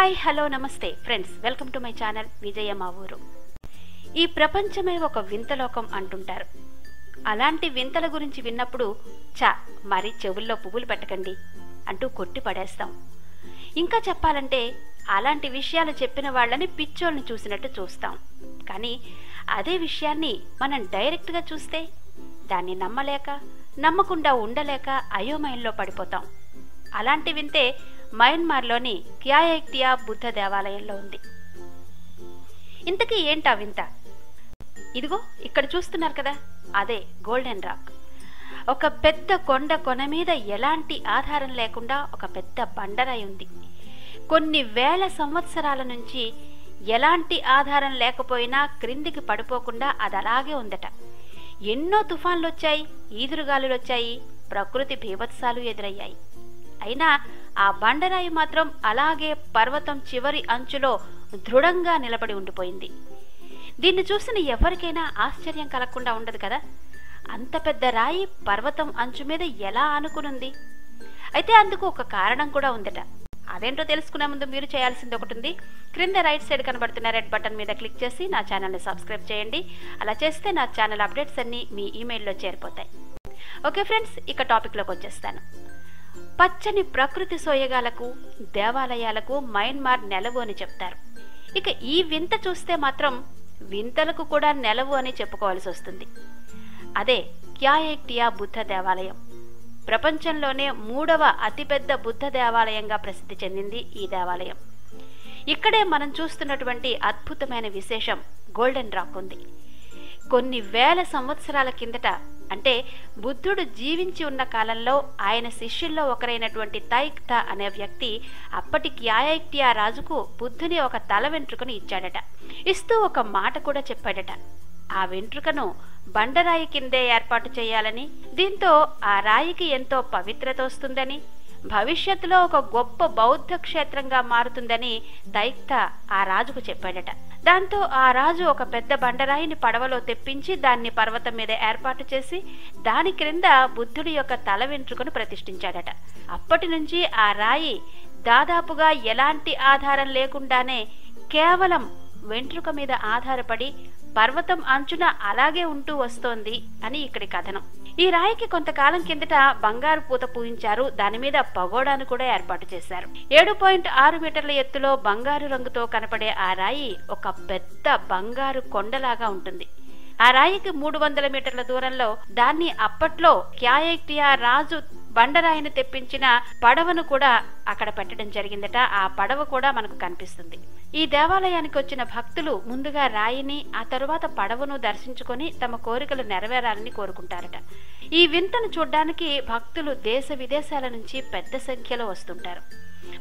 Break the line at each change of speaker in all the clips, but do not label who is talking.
Hi hello నమస్తే friends, welcome to my channel Vijaya మా ఊరు. ఈ ప్రపంచమే ఒక వింతలోకం అంటుంటారు. అలాంటి వింతల గురించి విన్నప్పుడు మరి చెవుల్లో పువ్వులు పెట్టకండి అంటూ కొట్టి పడేస్తాం. ఇంకా చెప్పాలంటే అలాంటి విషయాలు చెప్పిన వాళ్ళని పిచ్చోళ్ళని చూసినట్టు చూస్తాం. కానీ అదే విషయాన్ని మనం డైరెక్ట్గా చూస్తే దాన్ని నమ్మకుండా ఉండలేక అయోమయంలో పడిపోతాం. అలాంటి వింతే మయన్మార్లోని క్యాయెక్టియా బుద్ధ దేవాలయంలో ఉంది. ఇంతకీ ఏంటా వింత? ఇదిగో ఇక్కడ చూస్తున్నారు కదా, అదే గోల్డెన్ రాక్. ఒక పెద్ద కొన మీద ఎలాంటి ఆధారం లేకుండా ఒక పెద్ద బండరాయి ఉంది. కొన్ని వేల సంవత్సరాల నుంచి ఎలాంటి ఆధారం లేకపోయినా క్రిందికి పడిపోకుండా అది అలాగే ఉందట. ఎన్నో తుఫాన్లు వచ్చాయి, ఈదురుగాలులు వచ్చాయి, ప్రకృతి బీభత్సాలు ఎదురయ్యాయి. అయినా ఆ బండరాయి మాత్రం అలాగే పర్వతం చివరి అంచులో దృఢంగా నిలబడి ఉండిపోయింది. దీన్ని చూసిన ఎవరికైనా ఆశ్చర్యం కలగకుండా ఉండదు కదా. అంత పెద్ద రాయి పర్వతం అంచు మీద ఎలా ఆనుకునుంది? అయితే అందుకు ఒక కారణం కూడా ఉందట. అదేంటో తెలుసుకునే ముందు మీరు చేయాల్సింది ఒకటి ఉంది. క్రింద రైట్ సైడ్ కనబడుతున్న రెడ్ బటన్ మీద క్లిక్ చేసి నా ఛానల్ని సబ్స్క్రైబ్ చేయండి. అలా చేస్తే నా ఛానల్ అప్డేట్స్ అన్నీ మీ ఈమెయిల్లో చేరిపోతాయి. ఓకే ఫ్రెండ్స్, ఇక టాపిక్లోకి వచ్చేస్తాను. పచ్చని ప్రకృతి సోయగాలకు దేవాలయాలకు మయన్మార్ నెలవు అని చెప్తారు. ఇక ఈ వింత చూస్తే మాత్రం వింతలకు కూడా నెలవు అని చెప్పుకోవాల్సి వస్తుంది. అదే క్యాయెక్టియా బుద్ధ దేవాలయం. ప్రపంచంలోనే 3వ అతిపెద్ద బుద్ధ దేవాలయంగా ప్రసిద్ధి చెందింది ఈ దేవాలయం. ఇక్కడే మనం చూస్తున్నటువంటి అద్భుతమైన విశేషం గోల్డెన్ రాక్ ఉంది. కొన్ని వేల సంవత్సరాల కిందట, అంటే బుద్ధుడు జీవించి ఉన్న కాలంలో ఆయన శిష్యుల్లో ఒకరైనటువంటి తైక్తా అనే వ్యక్తి అప్పటి క్యాయెక్టియా రాజుకు బుద్ధుని ఒక తల వెంట్రుకను ఇచ్చాడట. ఇస్తూ ఒక మాట కూడా చెప్పాడట. ఆ వెంట్రుకను బండరాయి కిందే ఏర్పాటు చేయాలని, దీంతో ఆ రాయికి ఎంతో పవిత్రత వస్తుందని, భవిష్యత్తులో ఒక గొప్ప బౌద్ధ క్షేత్రంగా మారుతుందని తైక్తా ఆ రాజుకు చెప్పాడట. దాంతో ఆ రాజు ఒక పెద్ద బండరాయిని పడవలో తెప్పించి దాన్ని పర్వతం మీద ఏర్పాటు చేసి దాని క్రింద బుద్ధుడి యొక్క తల వెంట్రుకను ప్రతిష్ఠించాడట. అప్పటి నుంచి ఆ రాయి దాదాపుగా ఎలాంటి ఆధారం లేకుండానే కేవలం వెంట్రుక మీద ఆధారపడి పర్వతం అంచున అలాగే ఉంటూ వస్తోంది అని ఇక్కడి కథనం. ఈ రాయికి కొంతకాలం కిందట బంగారు పూత పూయించారు. దాని మీద పగోడాను కూడా ఏర్పాటు చేశారు. 7.6 మీటర్ల ఎత్తులో బంగారు రంగుతో కనపడే ఆ రాయి ఒక పెద్ద బంగారు కొండలాగా ఉంటుంది. ఆ రాయికి 300 మీటర్ల దూరంలో దాన్ని అప్పట్లో క్యాయెక్టియా రాజు బండరాయిని తెప్పించిన పడవను కూడా అక్కడ పెట్టడం జరిగిందట. ఆ పడవ కూడా మనకు కనిపిస్తుంది. ఈ దేవాలయానికి వచ్చిన భక్తులు ముందుగా రాయిని, ఆ తరువాత పడవను దర్శించుకొని తమ కోరికలు నెరవేరాలని కోరుకుంటారట. ఈ వింతను చూడ్డానికి భక్తులు దేశ విదేశాల నుంచి పెద్ద సంఖ్యలో వస్తుంటారు.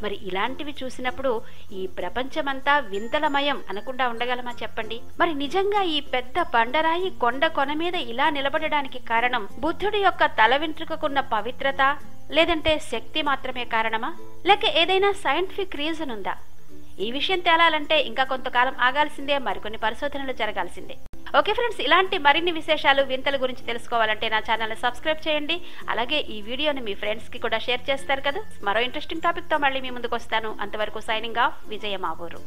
మరి ఇలాంటివి చూసినప్పుడు ఈ ప్రపంచమంతా వింతలమయం అనకుండా ఉండగలమా చెప్పండి? మరి నిజంగా ఈ పెద్ద బండరాయి కొన మీద ఇలా నిలబడడానికి కారణం బుద్ధుడి యొక్క తల వెంట్రుకకున్న పవిత్రత, లేదంటే శక్తి మాత్రమే కారణమా? లేక ఏదైనా సైంటిఫిక్ రీజన్ ఉందా? ఈ విషయం తేలాలంటే ఇంకా కొంతకాలం ఆగాల్సిందే, మరికొన్ని పరిశోధనలు జరగాల్సిందే. ఓకే ఫ్రెండ్స్, ఇలాంటి మరిన్ని విశేషాలు వింతల గురించి తెలుసుకోవాలంటే నా ఛానల్ని సబ్స్క్రైబ్ చేయండి. అలాగే ఈ వీడియోని మీ ఫ్రెండ్స్ కి కూడా షేర్ చేస్తారు కదా. మరో ఇంట్రెస్టింగ్ టాపిక్ తో మళ్ళీ మీ ముందుకు వస్తాను. అంతవరకు సైనింగ్ ఆఫ్, విజయ మా ఊరు.